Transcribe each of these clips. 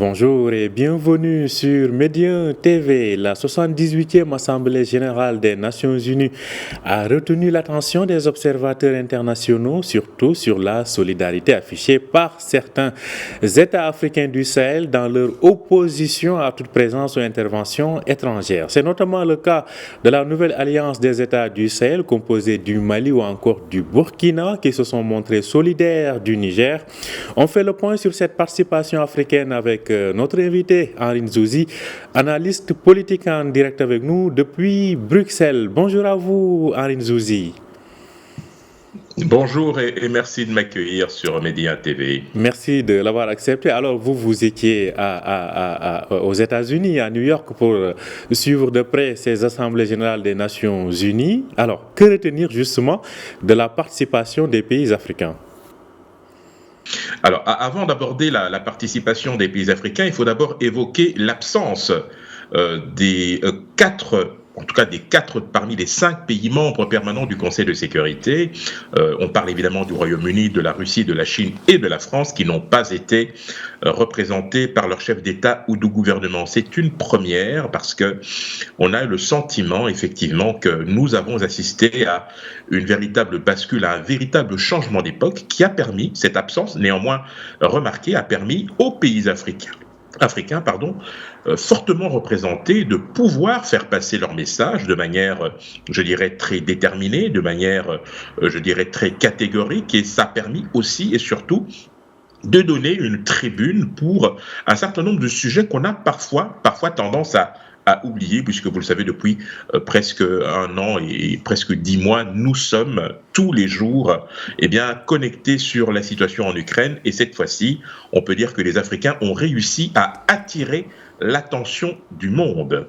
Bonjour et bienvenue sur Médien TV. La 78e Assemblée générale des Nations Unies a retenu l'attention des observateurs internationaux, surtout sur la solidarité affichée par certains États africains du Sahel dans leur opposition à toute présence ou intervention étrangère. C'est notamment le cas de la nouvelle alliance des États du Sahel composée du Mali ou encore du Burkina qui se sont montrés solidaires du Niger. On fait le point sur cette participation africaine avec notre invité Henri Nzouzi, analyste politique en direct avec nous depuis Bruxelles. Bonjour à vous Henri Nzouzi. Bonjour et merci de m'accueillir sur Médien TV. Merci de l'avoir accepté. Alors vous étiez aux États-Unis, à New York, pour suivre de près ces assemblées générales des Nations Unies. Alors que retenir justement de la participation des pays africains ? Alors, avant d'aborder la participation des pays africains, il faut d'abord évoquer l'absence des quatre parmi les 5 pays membres permanents du Conseil de sécurité. On parle évidemment du Royaume-Uni, de la Russie, de la Chine et de la France qui n'ont pas été représentés par leur chef d'État ou de gouvernement. C'est une première parce que on a le sentiment effectivement que nous avons assisté à une véritable bascule, à un véritable changement d'époque qui a permis, cette absence néanmoins remarquée, a permis aux pays africains, fortement représentés, de pouvoir faire passer leur message de manière, je dirais, très déterminée, de manière, je dirais, très catégorique, et ça a permis aussi et surtout de donner une tribune pour un certain nombre de sujets qu'on a parfois tendance à oublier, puisque vous le savez, depuis presque 1 an et presque 10 mois, nous sommes tous les jours connectés sur la situation en Ukraine. Et cette fois-ci, on peut dire que les Africains ont réussi à attirer l'attention du monde.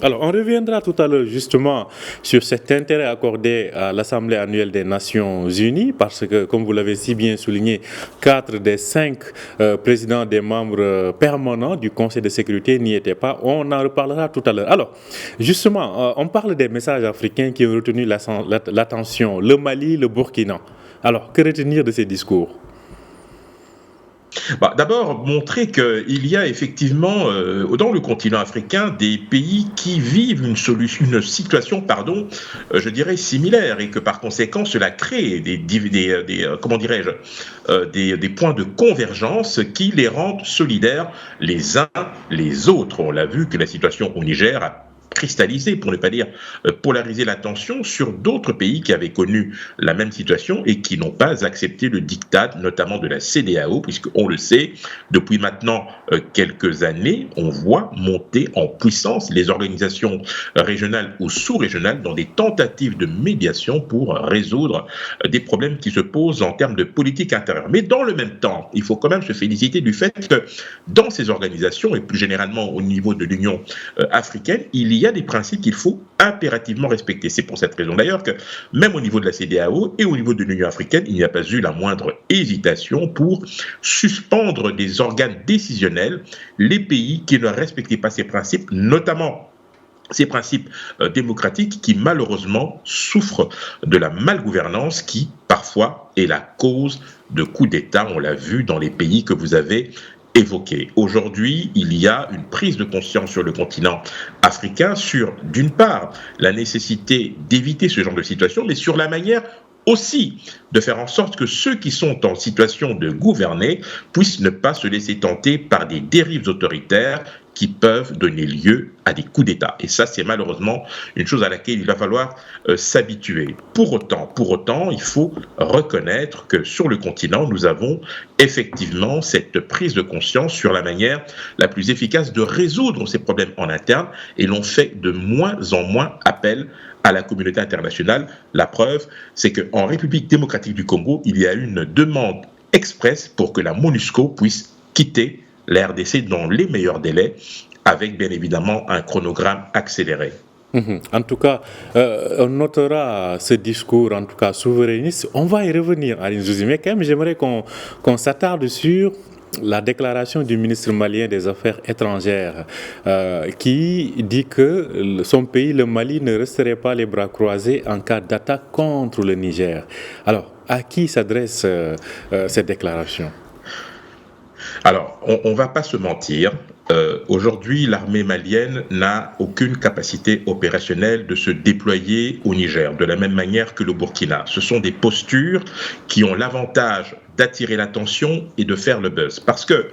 Alors, on reviendra tout à l'heure justement sur cet intérêt accordé à l'Assemblée annuelle des Nations Unies, parce que, comme vous l'avez si bien souligné, 4 des 5 présidents des membres permanents du Conseil de sécurité n'y étaient pas. On en reparlera tout à l'heure. Alors, justement, on parle des messages africains qui ont retenu l'attention, le Mali, le Burkina. Alors, que retenir de ces discours ? D'abord, montrer qu'il y a effectivement dans le continent africain des pays qui vivent une situation, je dirais similaire, et que par conséquent cela crée des points de convergence qui les rendent solidaires les uns les autres. On l'a vu que la situation au Niger a cristalliser, pour ne pas dire polariser l'attention sur d'autres pays qui avaient connu la même situation et qui n'ont pas accepté le diktat, notamment de la CEDEAO, puisqu'on le sait, depuis maintenant quelques années, on voit monter en puissance les organisations régionales ou sous-régionales dans des tentatives de médiation pour résoudre des problèmes qui se posent en termes de politique intérieure. Mais dans le même temps, il faut quand même se féliciter du fait que dans ces organisations, et plus généralement au niveau de l'Union africaine, il y a des principes qu'il faut impérativement respecter. C'est pour cette raison d'ailleurs que même au niveau de la CEDEAO et au niveau de l'Union africaine, il n'y a pas eu la moindre hésitation pour suspendre des organes décisionnels les pays qui ne respectaient pas ces principes, notamment ces principes démocratiques qui malheureusement souffrent de la malgouvernance qui parfois est la cause de coups d'État. On l'a vu dans les pays que vous avez évoqué. Aujourd'hui, il y a une prise de conscience sur le continent africain sur, d'une part, la nécessité d'éviter ce genre de situation, mais sur la manière aussi de faire en sorte que ceux qui sont en situation de gouverner puissent ne pas se laisser tenter par des dérives autoritaires qui peuvent donner lieu à des coups d'État. Et ça, c'est malheureusement une chose à laquelle il va falloir s'habituer. Pour autant, il faut reconnaître que sur le continent, nous avons effectivement cette prise de conscience sur la manière la plus efficace de résoudre ces problèmes en interne, et l'on fait de moins en moins appel à la communauté internationale. La preuve, c'est qu'en République démocratique du Congo, il y a une demande expresse pour que la MONUSCO puisse quitter la RDC dans les meilleurs délais, avec bien évidemment un chronogramme accéléré. En tout cas, on notera ce discours, en tout cas souverainiste. On va y revenir, Henri Nzouzi, mais quand même, j'aimerais qu'on s'attarde sur la déclaration du ministre malien des Affaires étrangères qui dit que son pays, le Mali, ne resterait pas les bras croisés en cas d'attaque contre le Niger. Alors, à qui s'adresse cette déclaration ? Alors, on ne va pas se mentir. Aujourd'hui, l'armée malienne n'a aucune capacité opérationnelle de se déployer au Niger, de la même manière que le Burkina. Ce sont des postures qui ont l'avantage d'attirer l'attention et de faire le buzz. Parce que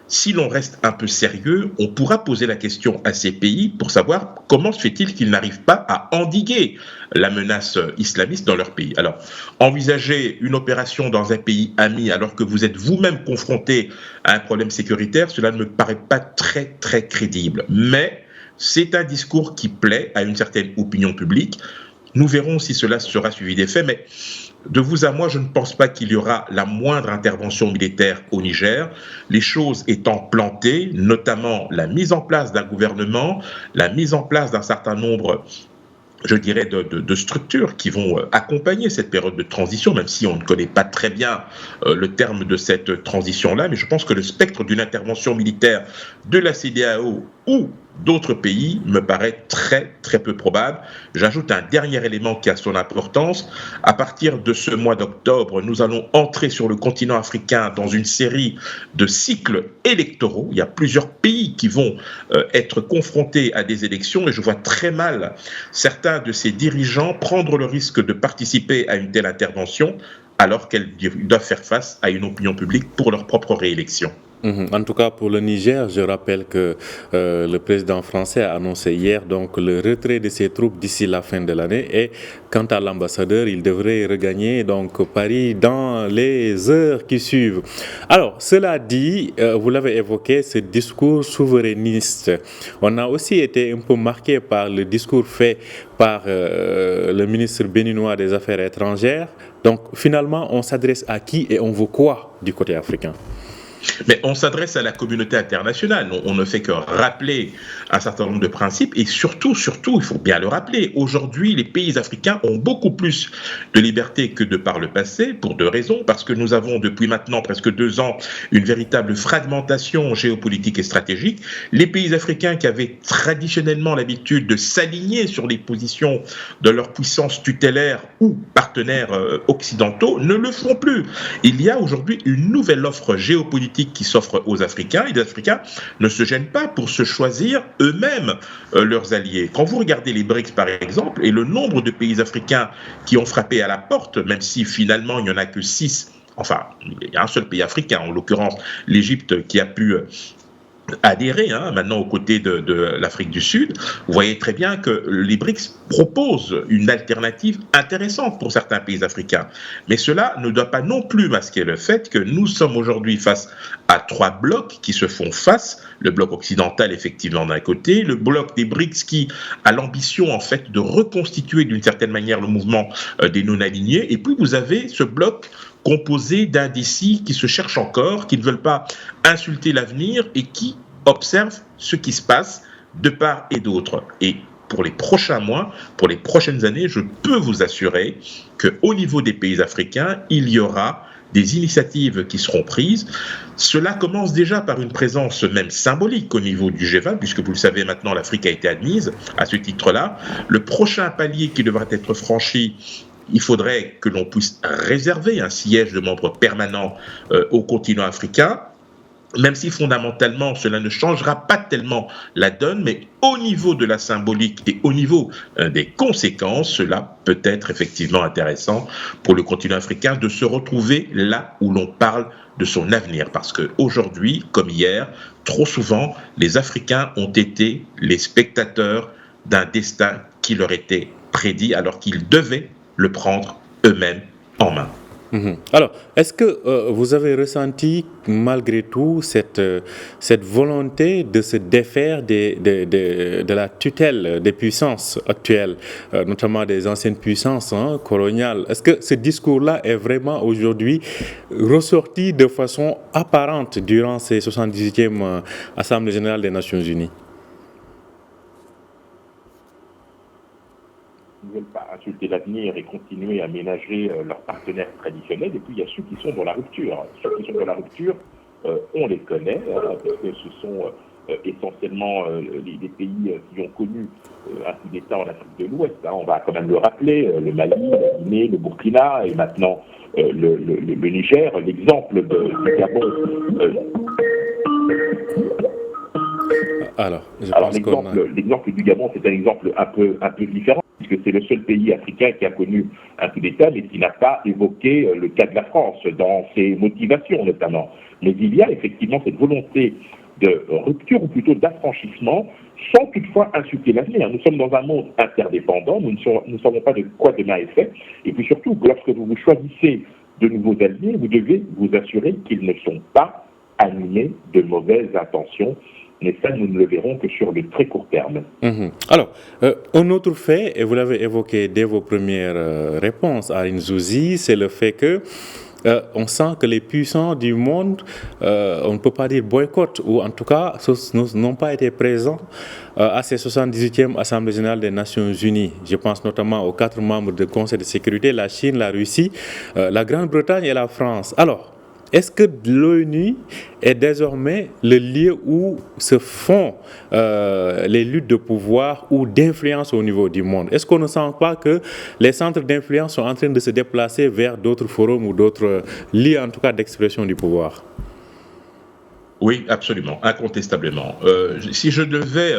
si l'on reste un peu sérieux, on pourra poser la question à ces pays pour savoir comment se fait-il qu'ils n'arrivent pas à endiguer la menace islamiste dans leur pays. Alors, envisager une opération dans un pays ami alors que vous êtes vous-même confronté à un problème sécuritaire, cela ne me paraît pas très, très crédible. Mais c'est un discours qui plaît à une certaine opinion publique. Nous verrons si cela sera suivi d'effet, mais de vous à moi, je ne pense pas qu'il y aura la moindre intervention militaire au Niger. Les choses étant plantées, notamment la mise en place d'un gouvernement, la mise en place d'un certain nombre, je dirais, de structures qui vont accompagner cette période de transition, même si on ne connaît pas très bien le terme de cette transition-là. Mais je pense que le spectre d'une intervention militaire de la CEDEAO ou d'autres pays me paraît très très peu probable. J'ajoute un dernier élément qui a son importance. À partir de ce mois d'octobre, nous allons entrer sur le continent africain dans une série de cycles électoraux. Il y a plusieurs pays qui vont être confrontés à des élections et je vois très mal certains de ces dirigeants prendre le risque de participer à une telle intervention alors qu'ils doivent faire face à une opinion publique pour leur propre réélection. En tout cas, pour le Niger, je rappelle que le président français a annoncé hier donc le retrait de ses troupes d'ici la fin de l'année. Et quant à l'ambassadeur, il devrait regagner donc Paris dans les heures qui suivent. Alors, cela dit, vous l'avez évoqué, ce discours souverainiste. On a aussi été un peu marqué par le discours fait par le ministre béninois des Affaires étrangères. Donc, finalement, on s'adresse à qui et on veut quoi du côté africain ? Mais on s'adresse à la communauté internationale. On ne fait que rappeler un certain nombre de principes et surtout, il faut bien le rappeler, aujourd'hui, les pays africains ont beaucoup plus de liberté que de par le passé, pour deux raisons. Parce que nous avons depuis maintenant presque 2 ans une véritable fragmentation géopolitique et stratégique. Les pays africains qui avaient traditionnellement l'habitude de s'aligner sur les positions de leurs puissances tutélaires ou partenaires occidentaux ne le font plus. Il y a aujourd'hui une nouvelle offre géopolitique qui s'offre aux Africains, et les Africains ne se gênent pas pour se choisir eux-mêmes leurs alliés. Quand vous regardez les BRICS par exemple, et le nombre de pays africains qui ont frappé à la porte, même si finalement il n'y en a que 6, enfin il y a un seul pays africain, en l'occurrence l'Égypte, qui a pu adhérer maintenant aux côtés de l'Afrique du Sud, vous voyez très bien que les BRICS proposent une alternative intéressante pour certains pays africains. Mais cela ne doit pas non plus masquer le fait que nous sommes aujourd'hui face à 3 blocs qui se font face. Le bloc occidental, effectivement, d'un côté, le bloc des BRICS qui a l'ambition, en fait, de reconstituer d'une certaine manière le mouvement des non-alignés. Et puis, vous avez ce bloc composé d'indécis qui se cherchent encore, qui ne veulent pas insulter l'avenir et qui observent ce qui se passe de part et d'autre. Et pour les prochains mois, pour les prochaines années, je peux vous assurer qu'au niveau des pays africains, il y aura des initiatives qui seront prises. Cela commence déjà par une présence même symbolique au niveau du G20, puisque vous le savez maintenant, l'Afrique a été admise à ce titre-là. Le prochain palier qui devra être franchi, il faudrait que l'on puisse réserver un siège de membre permanent au continent africain, même si fondamentalement cela ne changera pas tellement la donne, mais au niveau de la symbolique et au niveau des conséquences, cela peut être effectivement intéressant pour le continent africain de se retrouver là où l'on parle de son avenir. Parce qu'aujourd'hui, comme hier, trop souvent, les Africains ont été les spectateurs d'un destin qui leur était prédit alors qu'ils devaient le prendre eux-mêmes en main. Alors, est-ce que vous avez ressenti malgré tout cette volonté de se défaire de la tutelle des puissances actuelles, notamment des anciennes puissances coloniales? Est-ce que ce discours-là est vraiment aujourd'hui ressorti de façon apparente durant ces 78e Assemblée générale des Nations Unies? Ne veulent pas insulter l'avenir et continuer à ménager leurs partenaires traditionnels. Et puis il y a ceux qui sont dans la rupture. Ceux qui sont dans la rupture, on les connaît, parce que ce sont essentiellement les pays qui ont connu un coup d'État en Afrique de l'Ouest. On va quand même le rappeler, le Mali, la Guinée, le Burkina et maintenant le Niger. L'exemple du Gabon Alors, l'exemple du Gabon, c'est un exemple un peu différent, puisque c'est le seul pays africain qui a connu un coup d'État, mais qui n'a pas évoqué le cas de la France, dans ses motivations notamment. Mais il y a effectivement cette volonté de rupture, ou plutôt d'affranchissement, sans toutefois insulter l'avenir. Nous sommes dans un monde interdépendant, nous ne savons pas de quoi demain est fait, et puis surtout, lorsque vous choisissez de nouveaux alliés, vous devez vous assurer qu'ils ne sont pas animés de mauvaises intentions. Mais ça, nous ne le verrons que sur le très court terme. Alors, un autre fait, et vous l'avez évoqué dès vos premières réponses à Nzouzi, c'est le fait que on sent que les puissants du monde, on ne peut pas dire boycott, ou en tout cas n'ont pas été présents à ces 78e Assemblée générale des Nations Unies. Je pense notamment aux 4 membres du Conseil de sécurité, la Chine, la Russie, la Grande-Bretagne et la France. Alors, est-ce que l'ONU est désormais le lieu où se font les luttes de pouvoir ou d'influence au niveau du monde? Est-ce qu'on ne sent pas que les centres d'influence sont en train de se déplacer vers d'autres forums ou d'autres lieux, en tout cas, d'expression du pouvoir? Oui, absolument, incontestablement. Si je devais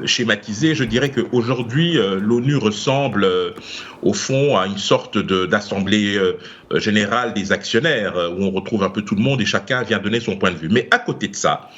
schématiser, je dirais qu'aujourd'hui, l'ONU ressemble au fond à une sorte d'assemblée générale des actionnaires, où on retrouve un peu tout le monde et chacun vient donner son point de vue. Mais à côté de ça,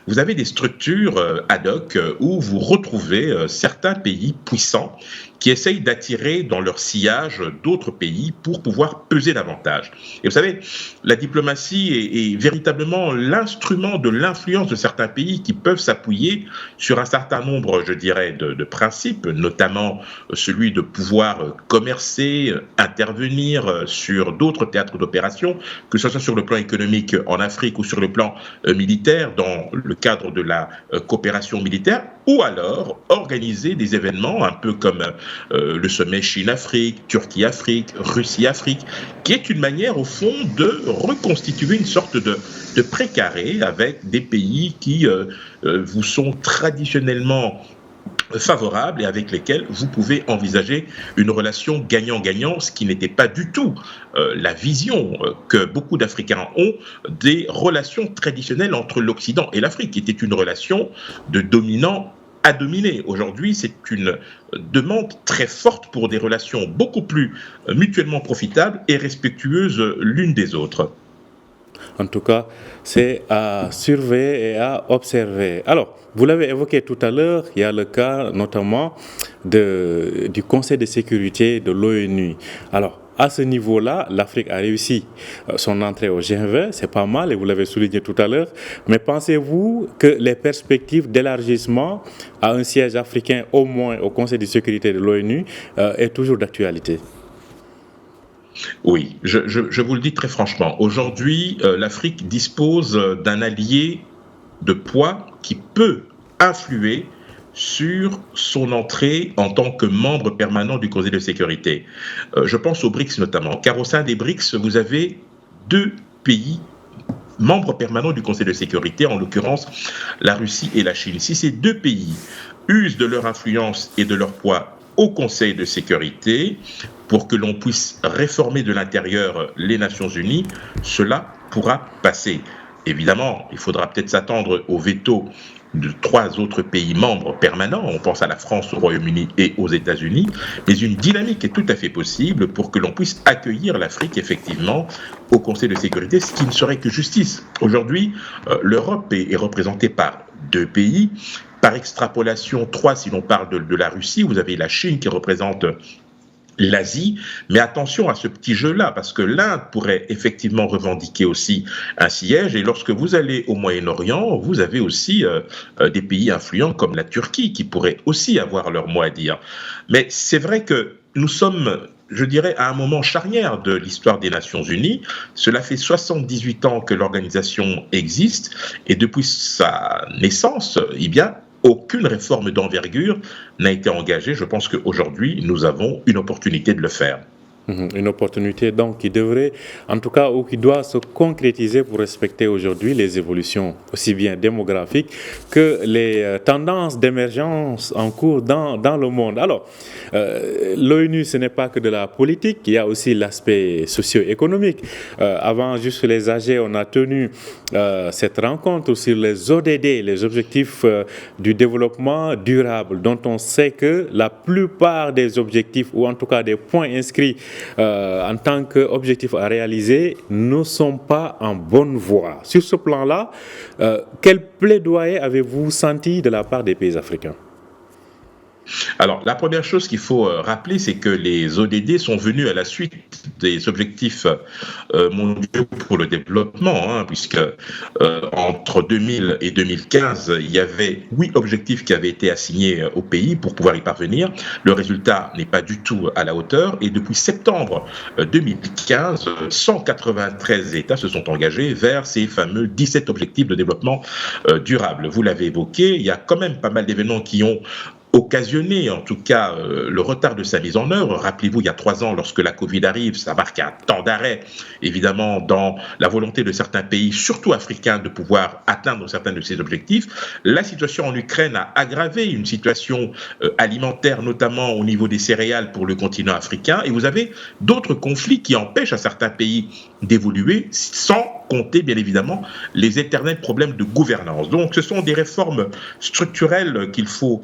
vous avez des structures ad hoc où vous retrouvez certains pays puissants qui essayent d'attirer dans leur sillage d'autres pays pour pouvoir peser davantage. Et vous savez, la diplomatie est véritablement l'instrument de l'influence de certains pays qui peuvent s'appuyer sur un certain nombre, je dirais, de principes, notamment celui de pouvoir commercer, intervenir sur d'autres théâtres d'opération, que ce soit sur le plan économique en Afrique ou sur le plan militaire, dans le cadre de la coopération militaire, ou alors organiser des événements un peu comme le sommet Chine-Afrique, Turquie-Afrique, Russie-Afrique, qui est une manière au fond de reconstituer une sorte de précaré avec des pays qui vous sont traditionnellement favorables et avec lesquels vous pouvez envisager une relation gagnant-gagnant, ce qui n'était pas du tout la vision que beaucoup d'Africains ont des relations traditionnelles entre l'Occident et l'Afrique, qui était une relation de dominant à dominer. Aujourd'hui, c'est une demande très forte pour des relations beaucoup plus mutuellement profitables et respectueuses l'une des autres. En tout cas, c'est à surveiller et à observer. Alors, vous l'avez évoqué tout à l'heure, il y a le cas notamment du Conseil de sécurité de l'ONU. Alors, à ce niveau-là, l'Afrique a réussi son entrée au G20, c'est pas mal, et vous l'avez souligné tout à l'heure. Mais pensez-vous que les perspectives d'élargissement à un siège africain, au moins au Conseil de sécurité de l'ONU, est toujours d'actualité? Oui, je vous le dis très franchement. Aujourd'hui, l'Afrique dispose d'un allié de poids qui peut influer sur son entrée en tant que membre permanent du Conseil de sécurité. Je pense aux BRICS notamment, car au sein des BRICS, vous avez 2 pays membres permanents du Conseil de sécurité, en l'occurrence la Russie et la Chine. Si ces 2 pays usent de leur influence et de leur poids au Conseil de sécurité pour que l'on puisse réformer de l'intérieur les Nations Unies, cela pourra passer. Évidemment, il faudra peut-être s'attendre au veto de 3 autres pays membres permanents, on pense à la France, au Royaume-Uni et aux États-Unis, mais une dynamique est tout à fait possible pour que l'on puisse accueillir l'Afrique effectivement au Conseil de sécurité, ce qui ne serait que justice. Aujourd'hui, l'Europe est représentée par 2 pays, par extrapolation 3 si l'on parle de la Russie, vous avez la Chine qui représente l'Asie, mais attention à ce petit jeu-là, parce que l'Inde pourrait effectivement revendiquer aussi un siège, et lorsque vous allez au Moyen-Orient, vous avez aussi des pays influents comme la Turquie, qui pourraient aussi avoir leur mot à dire. Mais c'est vrai que nous sommes, je dirais, à un moment charnière de l'histoire des Nations Unies. Cela fait 78 ans que l'organisation existe, et depuis sa naissance, eh bien, aucune réforme d'envergure n'a été engagée. Je pense qu'aujourd'hui, nous avons une opportunité de le faire. Une opportunité donc qui devrait, en tout cas, ou qui doit se concrétiser pour respecter aujourd'hui les évolutions aussi bien démographiques que les tendances d'émergence en cours dans le monde. Alors, l'ONU, ce n'est pas que de la politique, il y a aussi l'aspect socio-économique. Avant juste les AG, on a tenu cette rencontre sur les ODD, les objectifs du développement durable, dont on sait que la plupart des objectifs, ou en tout cas des points inscrits en tant qu'objectifs à réaliser, ne sont pas en bonne voie. Sur ce plan-là, quel plaidoyer avez-vous senti de la part des pays africains? Alors, la première chose qu'il faut rappeler, c'est que les ODD sont venus à la suite des objectifs mondiaux pour le développement, puisque entre 2000 et 2015, il y avait 8 objectifs qui avaient été assignés au pays pour pouvoir y parvenir. Le résultat n'est pas du tout à la hauteur, et depuis septembre 2015, 193 États se sont engagés vers ces fameux 17 objectifs de développement durable. Vous l'avez évoqué, il y a quand même pas mal d'événements qui ont occasionné en tout cas le retard de sa mise en œuvre. Rappelez-vous, il y a 3 ans, lorsque la Covid arrive, ça marque un temps d'arrêt, évidemment, dans la volonté de certains pays, surtout africains, de pouvoir atteindre certains de ces objectifs. La situation en Ukraine a aggravé une situation alimentaire, notamment au niveau des céréales pour le continent africain, et vous avez d'autres conflits qui empêchent à certains pays d'évoluer, sans compter, bien évidemment, les éternels problèmes de gouvernance. Donc, ce sont des réformes structurelles qu'il faut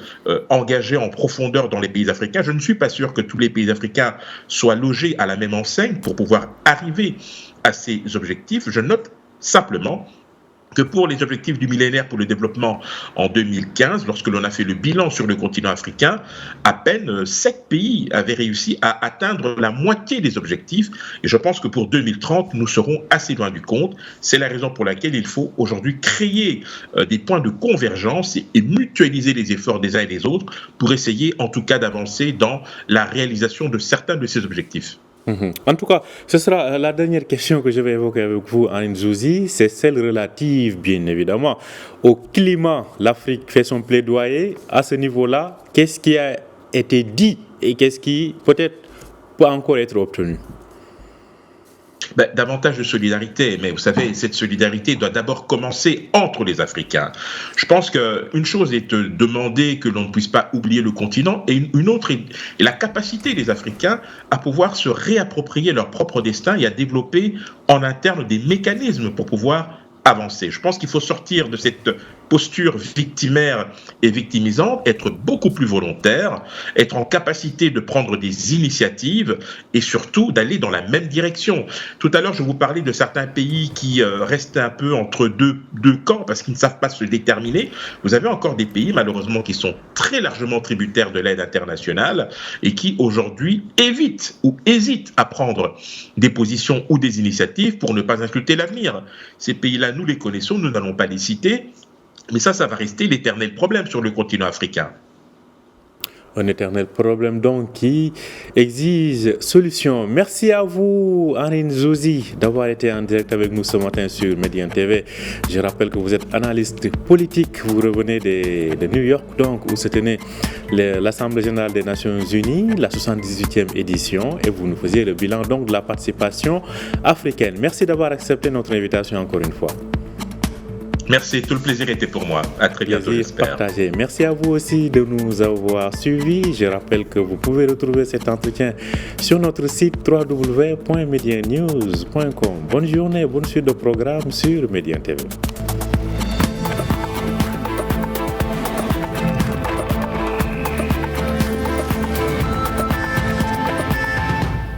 engager en profondeur dans les pays africains. Je ne suis pas sûr que tous les pays africains soient logés à la même enseigne pour pouvoir arriver à ces objectifs. Je note simplement que pour les objectifs du millénaire pour le développement en 2015, lorsque l'on a fait le bilan sur le continent africain, à peine 7 pays avaient réussi à atteindre la moitié des objectifs. Et je pense que pour 2030, nous serons assez loin du compte. C'est la raison pour laquelle il faut aujourd'hui créer des points de convergence et mutualiser les efforts des uns et des autres pour essayer en tout cas d'avancer dans la réalisation de certains de ces objectifs. En tout cas, ce sera la dernière question que je vais évoquer avec vous, Anine Zouzi, c'est celle relative, bien évidemment, au climat. L'Afrique fait son plaidoyer. À ce niveau-là, qu'est-ce qui a été dit et qu'est-ce qui peut-être peut encore être obtenu? Davantage de solidarité, mais vous savez, cette solidarité doit d'abord commencer entre les Africains. Je pense qu'une chose est de demander que l'on ne puisse pas oublier le continent, et une autre est la capacité des Africains à pouvoir se réapproprier leur propre destin et à développer en interne des mécanismes pour pouvoir avancer. Je pense qu'il faut sortir de cette posture victimaire et victimisante, être beaucoup plus volontaire, être en capacité de prendre des initiatives et surtout d'aller dans la même direction. Tout à l'heure, je vous parlais de certains pays qui restent un peu entre deux camps parce qu'ils ne savent pas se déterminer. Vous avez encore des pays, malheureusement, qui sont très largement tributaires de l'aide internationale et qui, aujourd'hui, évitent ou hésitent à prendre des positions ou des initiatives pour ne pas insulter l'avenir. Ces pays-là, nous les connaissons, nous n'allons pas les citer. Mais ça va rester l'éternel problème sur le continent africain. Un éternel problème donc qui exige solution. Merci à vous, Anine Zouzi, d'avoir été en direct avec nous ce matin sur Médien TV. Je rappelle que vous êtes analyste politique. Vous revenez de New York, donc, où se tenait l'Assemblée générale des Nations Unies, la 78e édition, et vous nous faisiez le bilan donc de la participation africaine. Merci d'avoir accepté notre invitation encore une fois. Merci, tout le plaisir était pour moi. À très bientôt, j'espère. Partagé. Merci à vous aussi de nous avoir suivis. Je rappelle que vous pouvez retrouver cet entretien sur notre site www.mediennews.com. Bonne journée, bonne suite de programme sur Médien TV.